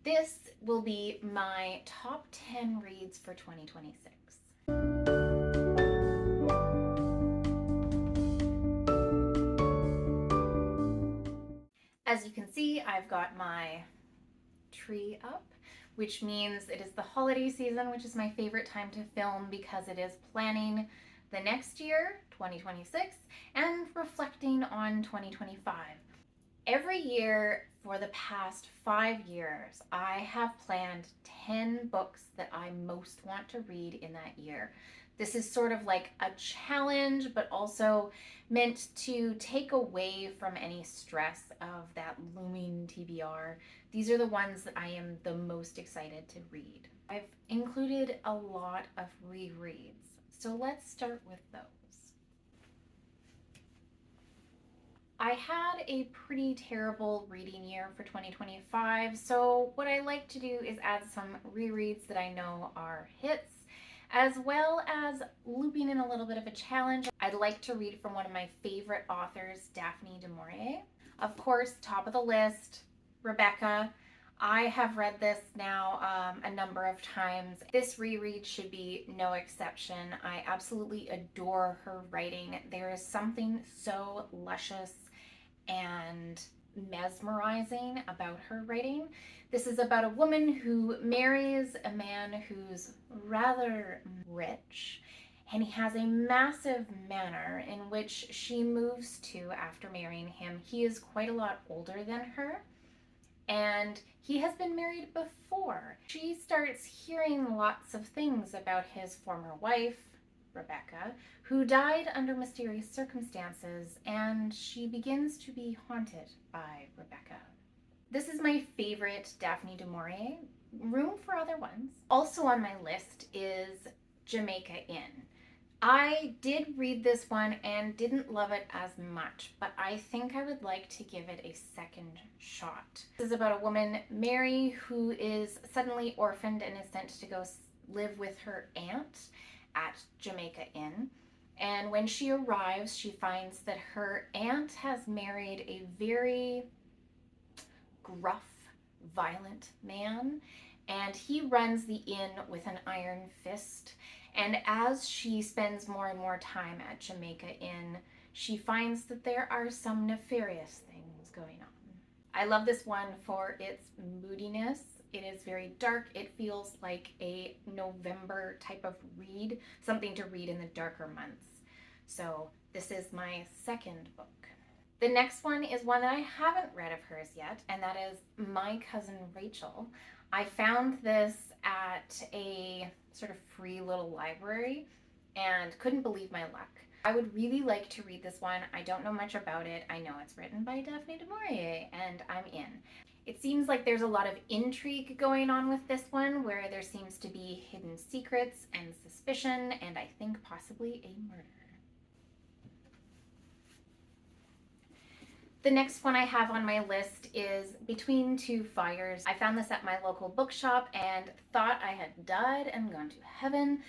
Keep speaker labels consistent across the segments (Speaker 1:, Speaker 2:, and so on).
Speaker 1: This will be my top 10 reads for 2026. As you can see, I've got my tree up, which means it is the holiday season, which is my favorite time to film because it is planning the next year, 2026, and reflecting on 2025. Every year for the past 5 years, I have planned 10 books that I most want to read in that year. This is sort of like a challenge, but also meant to take away from any stress of that looming TBR. These are the ones that I am the most excited to read. I've included a lot of rereads, so let's start with those. I had a pretty terrible reading year for 2025, so what I like to do is add some rereads that I know are hits, as well as looping in a little bit of a challenge. I'd like to read from one of my favorite authors, Daphne du Maurier. Of course, top of the list, Rebecca. I have read this now a number of times. This reread should be no exception. I absolutely adore her writing. There is something so luscious and mesmerizing about her writing. This is about a woman who marries a man who's rather rich, and he has a massive manor in which she moves to after marrying him. He is quite a lot older than her, and he has been married before. She starts hearing lots of things about his former wife, Rebecca, who died under mysterious circumstances, and she begins to be haunted by Rebecca. This is my favorite Daphne du Maurier. Room for other ones. Also on my list is Jamaica Inn. I did read this one and didn't love it as much, but I think I would like to give it a second shot. This is about a woman, Mary, who is suddenly orphaned and is sent to go live with her aunt at Jamaica Inn. And when she arrives, she finds that her aunt has married a very gruff, violent man, and he runs the inn with an iron fist. And as she spends more and more time at Jamaica Inn, she finds that there are some nefarious things going on. I love this one for its moodiness. It is very dark. It feels like a November type of read, something to read in the darker months. So this is my second book. The next one is one that I haven't read of hers yet, and that is My Cousin Rachel. I found this at a sort of free little library and couldn't believe my luck. I would really like to read this one. I don't know much about it. I know it's written by Daphne du Maurier, and I'm in. It seems like there's a lot of intrigue going on with this one, where there seems to be hidden secrets and suspicion, and I think possibly a murder. The next one I have on my list is Between Two Fires. I found this at my local bookshop and thought I had died and gone to heaven.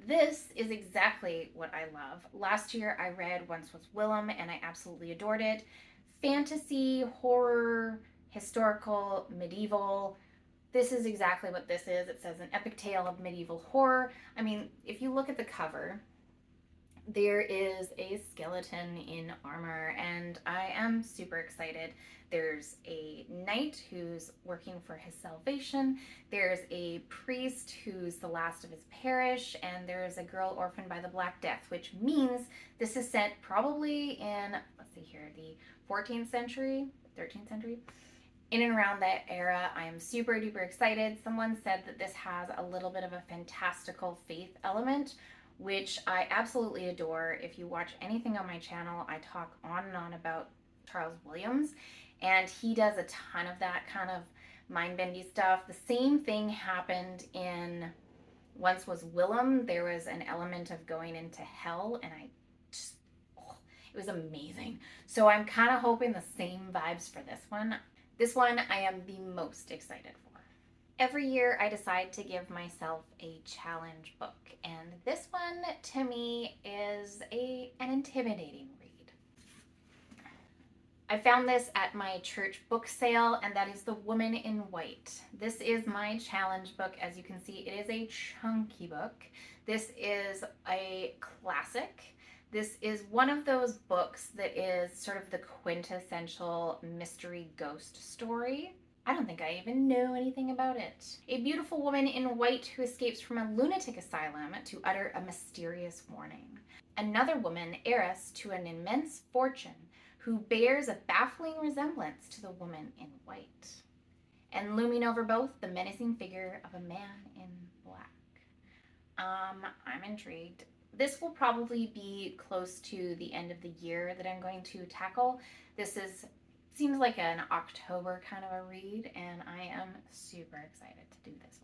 Speaker 1: This is exactly what I love. Last year I read Once Was Willem and I absolutely adored it. Fantasy, horror, historical, medieval. This is exactly what this is. It says an epic tale of medieval horror. I mean, if you look at the cover, there is a skeleton in armor, and I am super excited. There's a knight who's working for his salvation. There's a priest who's the last of his parish, and there's a girl orphaned by the Black Death, which means this is set probably in, let's see here, the 14th century, 13th century. In and around that era. I am super duper excited. Someone said that this has a little bit of a fantastical faith element, which I absolutely adore. If you watch anything on my channel, I talk on and on about Charles Williams, and he does a ton of that kind of mind-bendy stuff. The same thing happened in Once Was Willem. There was an element of going into hell, and it was amazing. So I'm kind of hoping the same vibes for this one. This one I am the most excited for. Every year I decide to give myself a challenge book, and this one to me is an intimidating read. I found this at my church book sale, and that is The Woman in White. This is my challenge book. As you can see, it is a chunky book. This is a classic. This is one of those books that is sort of the quintessential mystery ghost story. I don't think I even know anything about it. A beautiful woman in white who escapes from a lunatic asylum to utter a mysterious warning. Another woman, heiress to an immense fortune, who bears a baffling resemblance to the woman in white. And looming over both, the menacing figure of a man in black. I'm intrigued. This will probably be close to the end of the year that I'm going to tackle. This seems like an October kind of a read, and I am super excited to do this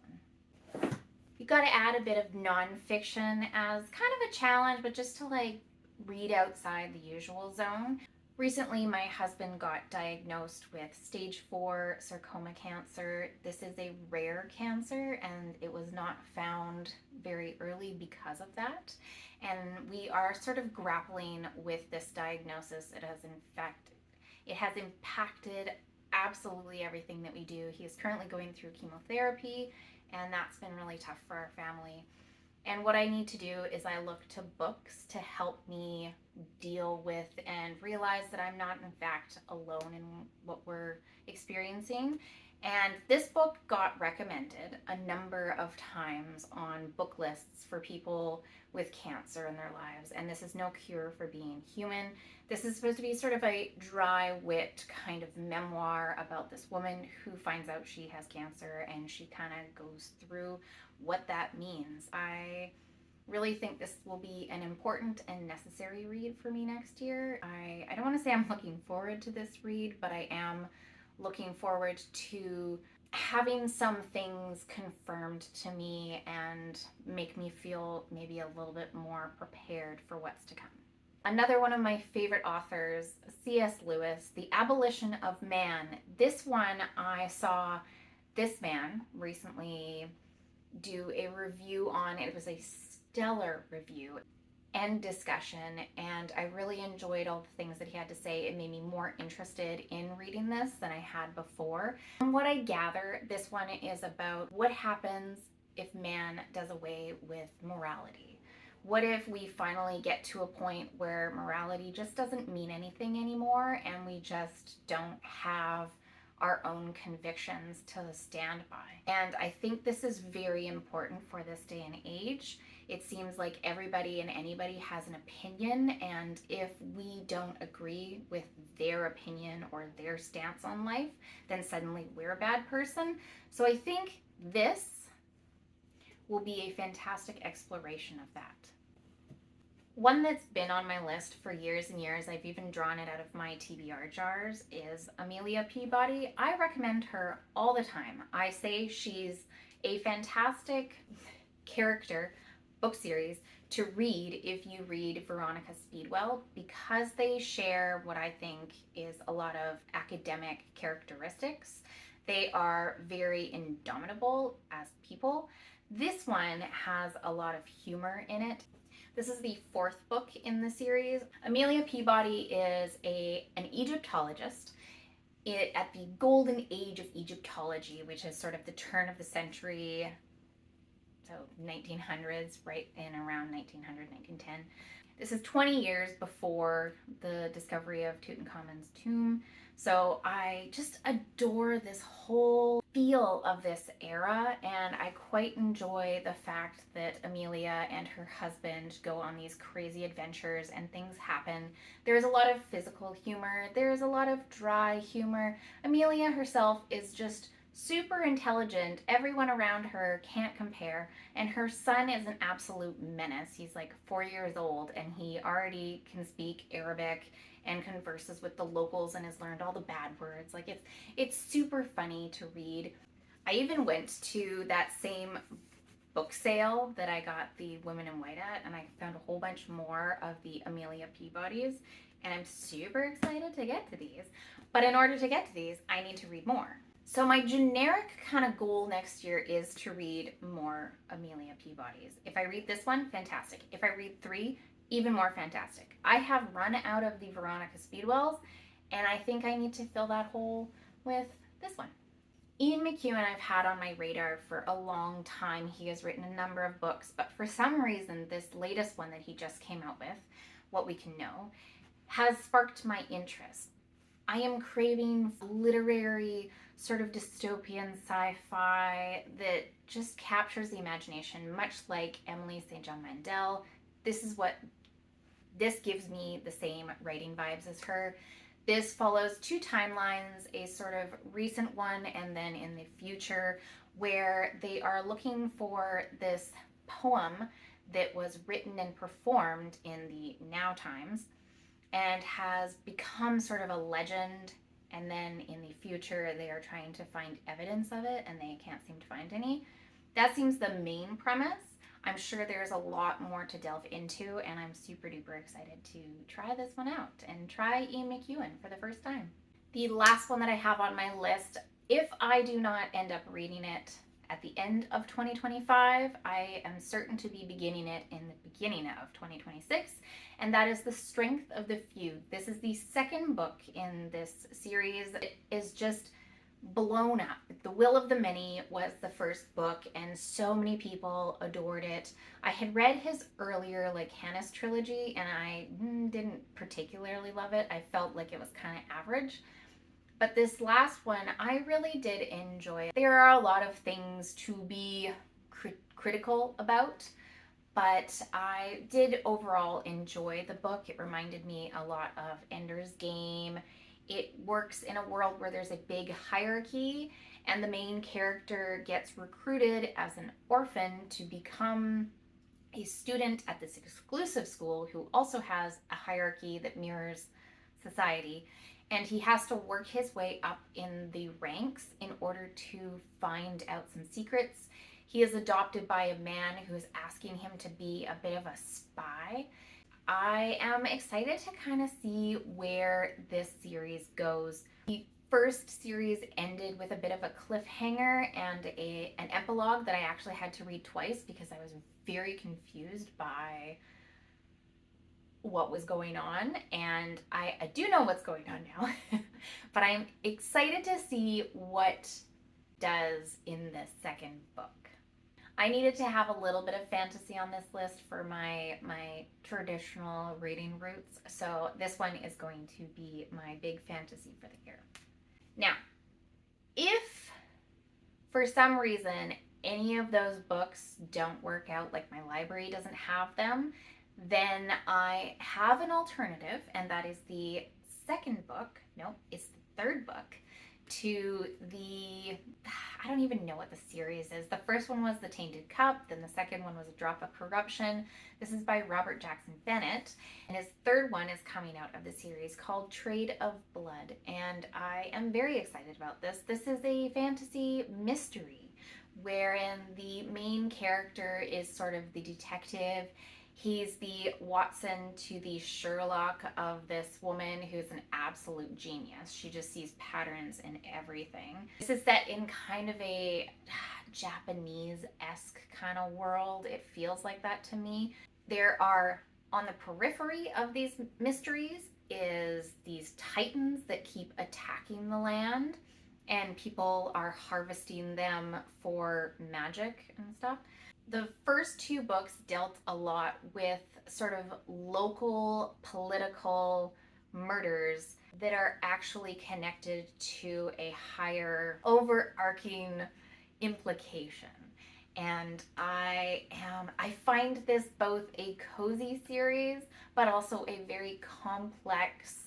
Speaker 1: one. You got to add a bit of nonfiction as kind of a challenge, but just to like read outside the usual zone. Recently, my husband got diagnosed with stage 4 sarcoma cancer. This is a rare cancer, and it was not found very early because of that. And we are sort of grappling with this diagnosis. It has impacted absolutely everything that we do. He is currently going through chemotherapy, and that's been really tough for our family. And what I need to do is I look to books to help me deal with and realize that I'm not, in fact, alone in what we're experiencing. And this book got recommended a number of times on book lists for people with cancer in their lives. And this is no cure for being human. This is supposed to be sort of a dry wit kind of memoir about this woman who finds out she has cancer, and she kind of goes through what that means. I really think this will be an important and necessary read for me next year. I don't want to say I'm looking forward to this read, but I am looking forward to having some things confirmed to me and make me feel maybe a little bit more prepared for what's to come. Another one of my favorite authors, C.S. Lewis, The Abolition of Man. This one, I saw this man recently do a review on. It was a stellar review and discussion, and I really enjoyed all the things that he had to say. It made me more interested in reading this than I had before. From what I gather, this one is about what happens if man does away with morality. What if we finally get to a point where morality just doesn't mean anything anymore, and we just don't have our own convictions to stand by? And I think this is very important for this day and age. It seems like everybody and anybody has an opinion, and if we don't agree with their opinion or their stance on life, then suddenly we're a bad person. So I think this will be a fantastic exploration of that. One that's been on my list for years and years, I've even drawn it out of my TBR jars, is Amelia Peabody. I recommend her all the time. I say she's a fantastic character book series to read if you read Veronica Speedwell, because they share what I think is a lot of academic characteristics. They are very indomitable as people. This one has a lot of humor in it. This is the 4th book in the series. Amelia Peabody is an Egyptologist at the golden age of Egyptology, which is sort of the turn of the century, so 1900s, right in around 1900, 1910. This is 20 years before the discovery of Tutankhamun's tomb. So I just adore this whole feel of this era, and I quite enjoy the fact that Amelia and her husband go on these crazy adventures and things happen. There's a lot of physical humor, there's a lot of dry humor. Amelia herself is just super intelligent. Everyone around her can't compare, and her son is an absolute menace. He's like 4 years old, and he already can speak Arabic and converses with the locals and has learned all the bad words. Like it's super funny to read. I even went to that same book sale that I got the Women in White at, and I found a whole bunch more of the Amelia Peabodys, and I'm super excited to get to these. But in order to get to these, I need to read more. So my generic kind of goal next year is to read more Amelia Peabodys. If I read this one, fantastic. If I read 3, even more fantastic. I have run out of the Veronica Speedwells, and I think I need to fill that hole with this one. Ian McEwan I've had on my radar for a long time. He has written a number of books, but for some reason, this latest one that he just came out with, What We Can Know, has sparked my interest. I am craving literary, sort of dystopian sci-fi that just captures the imagination, much like Emily St. John Mandel. This gives me the same writing vibes as her. This follows two timelines, a sort of recent one and then in the future, where they are looking for this poem that was written and performed in the now times and has become sort of a legend. And then in the future, they are trying to find evidence of it and they can't seem to find any. That seems the main premise. I'm sure there's a lot more to delve into, and I'm super duper excited to try this one out and try Ian McEwan for the first time. The last one that I have on my list, if I do not end up reading it at the end of 2025, I am certain to be beginning it in the beginning of 2026, and that is The Strength of the Few. This is the second book in this series. It is just blown up. The Will of the Many was the first book, and so many people adored it. I had read his earlier, like Hannah's trilogy, and I didn't particularly love it. I felt like it was kind of average. But this last one, I really did enjoy. There are a lot of things to be critical about, but I did overall enjoy the book. It reminded me a lot of Ender's Game. It works in a world where there's a big hierarchy, and the main character gets recruited as an orphan to become a student at this exclusive school who also has a hierarchy that mirrors society. And he has to work his way up in the ranks in order to find out some secrets. He is adopted by a man who is asking him to be a bit of a spy. I am excited to kind of see where this series goes. The first series ended with a bit of a cliffhanger and an epilogue that I actually had to read twice because I was very confused by what was going on, and I do know what's going on now. But I'm excited to see what does in the second book. I needed to have a little bit of fantasy on this list for my traditional reading roots, so this one is going to be my big fantasy for the year. Now, if for some reason any of those books don't work out, like my library doesn't have them, then I have an alternative, and that is the second book. No, it's the third book to the, I don't even know what the series is. The first one was The Tainted Cup, then the second one was A Drop of Corruption. This is by Robert Jackson Bennett, and his third one is coming out of the series called Trade of Blood, and I am very excited about this. This is a fantasy mystery wherein the main character is sort of the detective. He's the Watson to the Sherlock of this woman who's an absolute genius. She just sees patterns in everything. This is set in kind of a Japanese-esque kind of world. It feels like that to me. There are, on the periphery of these mysteries, is these titans that keep attacking the land, and people are harvesting them for magic and stuff. The first two books dealt a lot with sort of local political murders that are actually connected to a higher overarching implication. And I find this both a cozy series, but also a very complex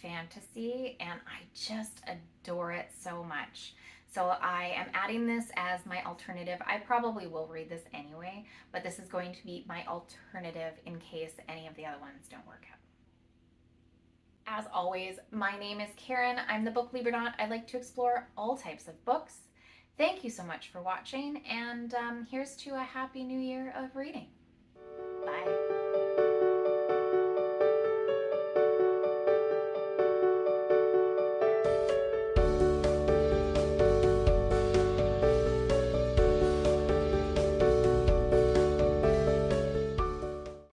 Speaker 1: fantasy, and I just adore it so much. So I am adding this as my alternative. I probably will read this anyway, but this is going to be my alternative in case any of the other ones don't work out. As always, my name is Karen. I'm the Book Librainaut. I like to explore all types of books. Thank you so much for watching, and here's to a happy new year of reading.